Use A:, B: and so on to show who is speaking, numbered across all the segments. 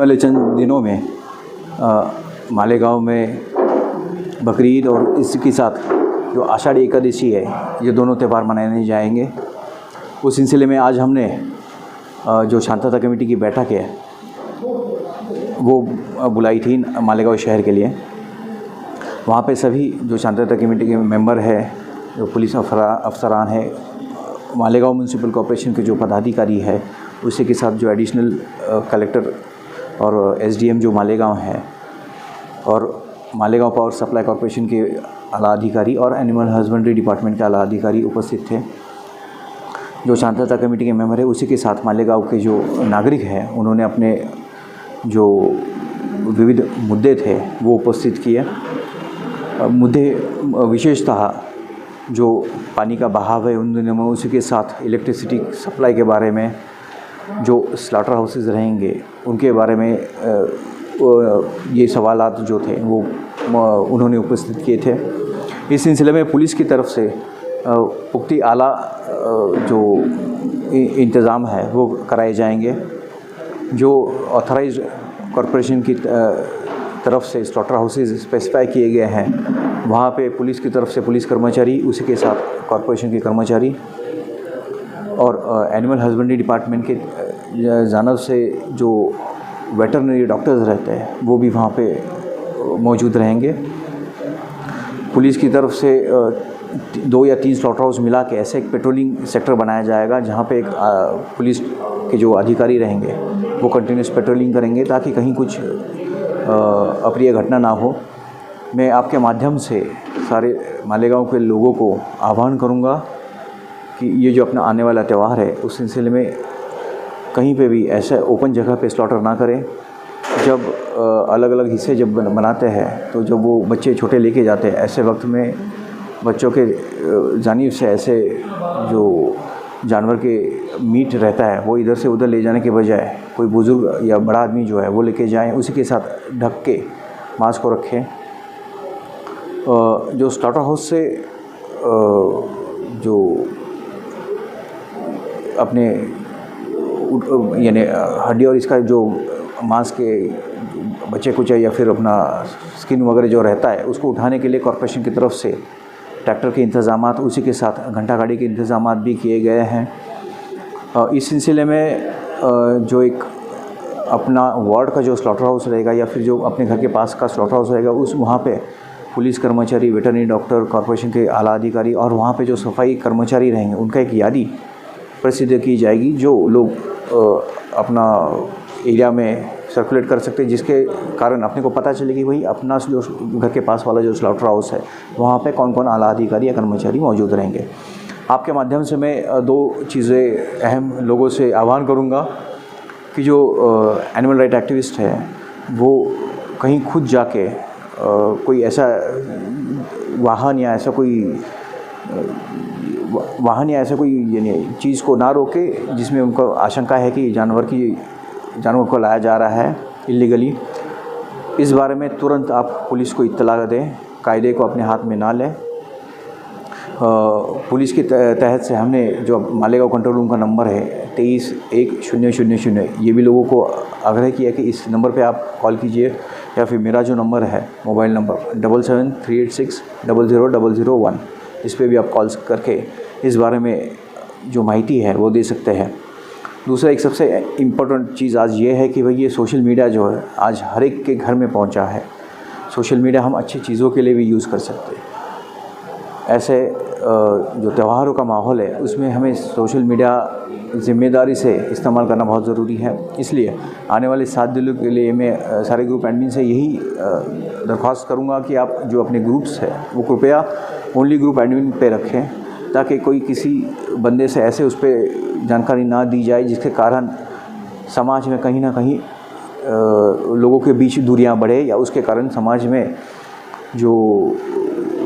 A: वाले चंद दिनों में मालेगांव में बकरी ईद और इसके साथ जो आषाढ़ी एकादशी है, ये दोनों त्यौहार मनाने जाएंगे। उस सिलसिले में आज हमने जो शांतता कमेटी की बैठक है वो बुलाई थी मालेगांव शहर के लिए। वहाँ पे सभी जो शांतता कमेटी के मेंबर है, जो पुलिस अफसरान है, मालेगांव म्यूनसिपल कॉरपोरेशन के जो पदाधिकारी है, उसी के साथ जो एडिशनल कलेक्टर और एसडीएम जो मालेगांव है, और मालेगांव पावर सप्लाई कॉरपोरेशन के आला अधिकारी और एनिमल हस्बेंड्री डिपार्टमेंट के आला अधिकारी उपस्थित थे। जो शांतता कमेटी के मेंबर है, उसी के साथ मालेगांव के जो नागरिक हैं, उन्होंने अपने जो विविध मुद्दे थे वो उपस्थित किए। मुद्दे विशेषतः जो पानी का बहाव है उन दिनों में, उसी के साथ इलेक्ट्रिसिटी सप्लाई के बारे में, जो स्लॉटर हाउसेस रहेंगे उनके बारे में ये सवालात जो थे वो उन्होंने उपस्थित किए थे। इस सिलसिले में पुलिस की तरफ से पुख्ती आला जो इंतज़ाम है वो कराए जाएंगे। जो ऑथराइज्ड कॉरपोरेशन की तरफ से स्लॉटर हाउसेस स्पेसिफाई किए गए हैं, वहाँ पे पुलिस की तरफ से पुलिस कर्मचारी, उसी के साथ कॉरपोरेशन के कर्मचारी और एनिमल हस्बेंड्री डिपार्टमेंट के जानब से जो वेटरनरी डॉक्टर्स रहते हैं वो भी वहाँ पे मौजूद रहेंगे। पुलिस की तरफ से 2 या 3 स्लॉटर हाउस मिला के ऐसे एक पेट्रोलिंग सेक्टर बनाया जाएगा, जहाँ पे एक पुलिस के जो अधिकारी रहेंगे वो कंटिन्यूस पेट्रोलिंग करेंगे ताकि कहीं कुछ अप्रिय घटना ना हो। मैं आपके माध्यम से सारे मालेगांव के लोगों को आह्वान करूँगा कि ये जो अपना आने वाला त्यौहार है उस सिलसिले में कहीं पे भी ऐसे ओपन जगह पे स्लॉटर ना करें। जब अलग अलग हिस्से जब बनाते हैं तो जब वो बच्चे छोटे लेके जाते हैं, ऐसे वक्त में बच्चों के जानिब से ऐसे जो जानवर के मीट रहता है वो इधर से उधर ले जाने के बजाय कोई बुज़ुर्ग या बड़ा आदमी जो है वो लेके जाएं, उसी के साथ ढक के मास्क को रखें। जो स्लॉटर हाउस से जो अपने यानी हड्डी और इसका जो मांस के बचे कुचे या फिर अपना स्किन वगैरह जो रहता है उसको उठाने के लिए कॉरपोरेशन की तरफ से ट्रैक्टर के इंतज़ामात, उसी के साथ घंटा गाड़ी के इंतज़ामात भी किए गए हैं। इस सिलसिले में जो एक अपना वार्ड का जो स्लॉटर हाउस रहेगा या फिर जो अपने घर के पास का स्लॉटर हाउस रहेगा, उस वहाँ पे पुलिस कर्मचारी, वेटरनरी डॉक्टर, कॉरपोरेशन के आला अधिकारी और वहाँ पे जो सफाई कर्मचारी रहेंगे उनका एक यादी प्रसिद्ध की जाएगी, जो लोग अपना एरिया में सर्कुलेट कर सकते हैं, जिसके कारण अपने को पता चले कि भाई अपना जो घर के पास वाला जो स्लॉटर हाउस है वहाँ पे कौन कौन आला अधिकारी या कर्मचारी मौजूद रहेंगे। आपके माध्यम से मैं 2 चीज़ें अहम लोगों से आह्वान करूँगा कि जो एनिमल राइट एक्टिविस्ट है वो कहीं खुद जाके कोई ऐसा वाहन या ऐसा कोई यानी चीज़ को ना रोके जिसमें उनको आशंका है कि जानवर को लाया जा रहा है इलीगली। इस बारे में तुरंत आप पुलिस को इत्तला दें, कायदे को अपने हाथ में ना लें। पुलिस के तहत से हमने जो मालेगांव कंट्रोल रूम का नंबर है 231000, ये भी लोगों को आग्रह किया कि इस नंबर पे आप कॉल कीजिए, या फिर मेरा जो नंबर है मोबाइल नंबर 7738600001, इस पे भी आप कॉल्स करके इस बारे में जो माहिती है वो दे सकते हैं। दूसरा एक सबसे इम्पोर्टेंट चीज़ आज ये है कि भाई ये सोशल मीडिया जो है आज हर एक के घर में पहुंचा है। सोशल मीडिया हम अच्छी चीज़ों के लिए भी यूज़ कर सकते हैं। ऐसे जो त्योहारों का माहौल है उसमें हमें सोशल मीडिया ज़िम्मेदारी से इस्तेमाल करना बहुत ज़रूरी है। इसलिए आने वाले 7 दिनों के लिए मैं सारे ग्रुप एडमिन से यही दरख्वास्त करूँगा कि आप जो अपने ग्रुप्स है वो कृपया ओनली ग्रुप एडमिन पे रखें, ताकि कोई किसी बंदे से ऐसे उस पर जानकारी ना दी जाए जिसके कारण समाज में कहीं ना कहीं लोगों के बीच दूरियां बढ़े, या उसके कारण समाज में जो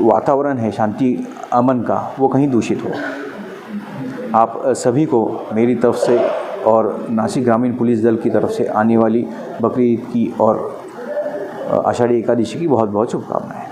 A: वातावरण है शांति अमन का वो कहीं दूषित हो। आप सभी को मेरी तरफ से और नासिक ग्रामीण पुलिस दल की तरफ से आने वाली बकरी ईद की और आषाढ़ी एकादशी की बहुत बहुत शुभकामनाएं।